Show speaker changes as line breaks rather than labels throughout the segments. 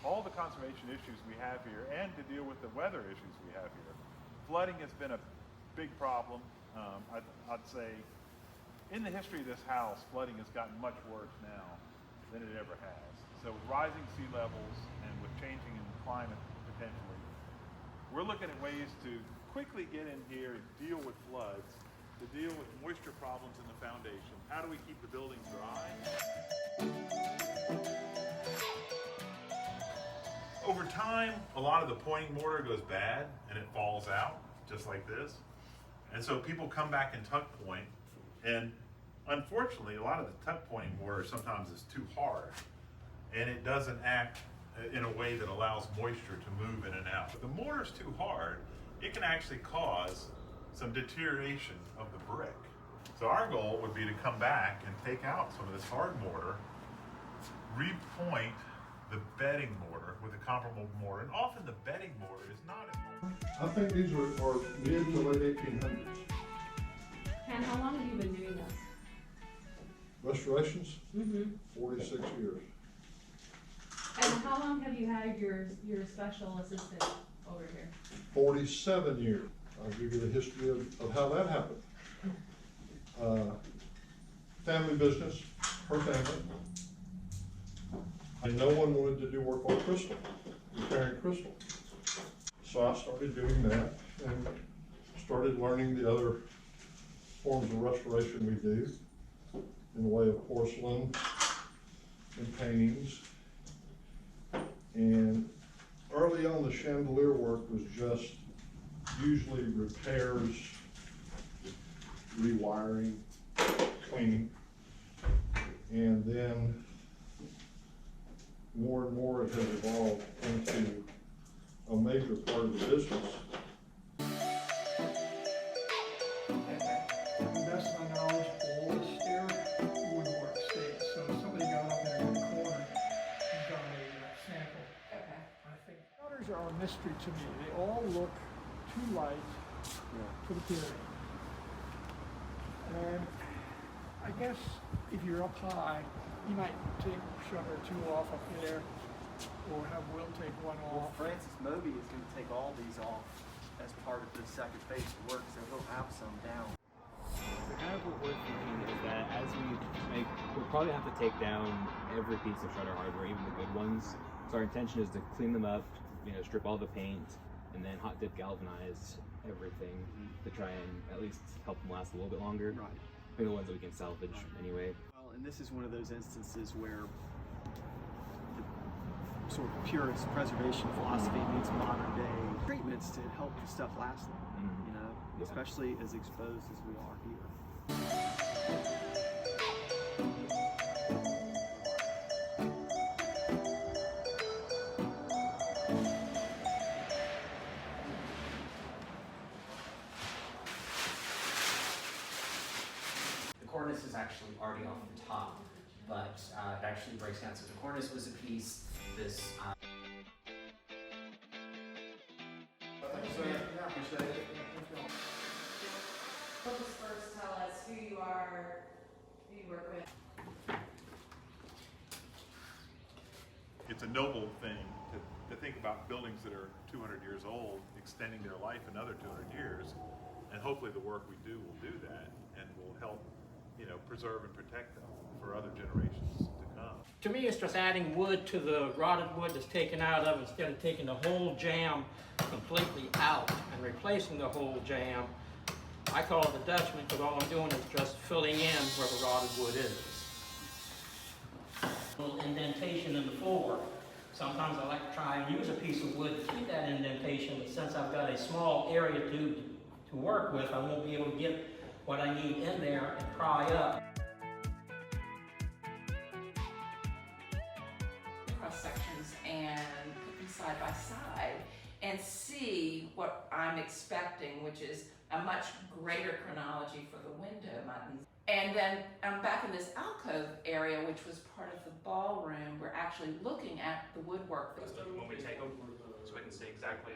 all the conservation issues we have here and to deal with the weather issues we have here. Flooding has been a big problem. I'd say in the history of this house, flooding has gotten much worse now than it ever has. So with rising sea levels and with changing in climate potentially, we're looking at ways to quickly get in here and deal with floods, to deal with moisture problems in the foundation. How do we keep the building dry? Over time, a lot of the pointing mortar goes bad and it falls out, just like this. And so people come back and tuck point, and unfortunately, a lot of the tuck pointing mortar sometimes is too hard, and it doesn't act in a way that allows moisture to move in and out. If the mortar's too hard, it can actually cause some deterioration of the brick. So our goal would be to come back and take out some of this hard mortar, repoint the bedding mortar with a comparable mortar, and often the bedding mortar is not as
I think these are mid to late 1800s.
And how long have you been doing this?
Restorations? 46 years.
And how long have you had your special assistant over here?
47 years. I'll give you the history of how that happened. Family business, her family. And no one wanted to do work on crystal, repairing crystal. So I started doing that and started learning the other forms of restoration we do in the way of porcelain and paintings. And early on, the chandelier work was just usually repairs, rewiring, cleaning, and then more and more it has evolved into a major part of the business.
To the best of my knowledge, all the stair woodwork stays. So if somebody got up there in the corner and got a sample.
Okay.
I think shutters are a mystery to me. They all look too light for the period. And I guess if you're up high, you might take a shutter or two off up there, or have Will take one
Well,
off.
Francis Moby is going to take all these off as part of the second phase of work, so he'll have some down.
So kind of what we're thinking is that as we'll probably have to take down every piece of shutter hardware, even the good ones. So our intention is to clean them up, strip all the paint, and then hot dip galvanize everything to try and at least help them last a little bit longer.
Right.
I mean, the ones that we can salvage anyway.
Well, and this is one of those instances where the sort of purist preservation philosophy meets modern day treatments to help the stuff last long,
Yeah.
especially as exposed as we are here.
The cornice is actually already off the top, but it actually breaks down. So the cornice was a piece, this
Let us first tell us who you are, who you work with.
It's a noble thing to think about buildings that are 200 years old, extending their life another 200 years, and hopefully the work we do will do that and will help, preserve and protect them for other generations to come.
To me, it's just adding wood to the rotted wood that's taken out of, instead of taking the whole jamb completely out and replacing the whole jamb. I call it the Dutchman because all I'm doing is just filling in where the rotted wood is. A little indentation in the floor. Sometimes I like to try and use a piece of wood to keep that indentation, but since I've got a small area to work with, I won't be able to get what I need in there and pry up.
Cross sections and put them side by side and see what I'm expecting, which is a much greater chronology for the window buttons. And then back in this alcove area, which was part of the ballroom, we're actually looking at the woodwork.
When we take them, so we can see exactly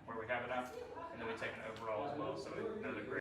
where we have it at, and then we take an overall as well, so we know the grade.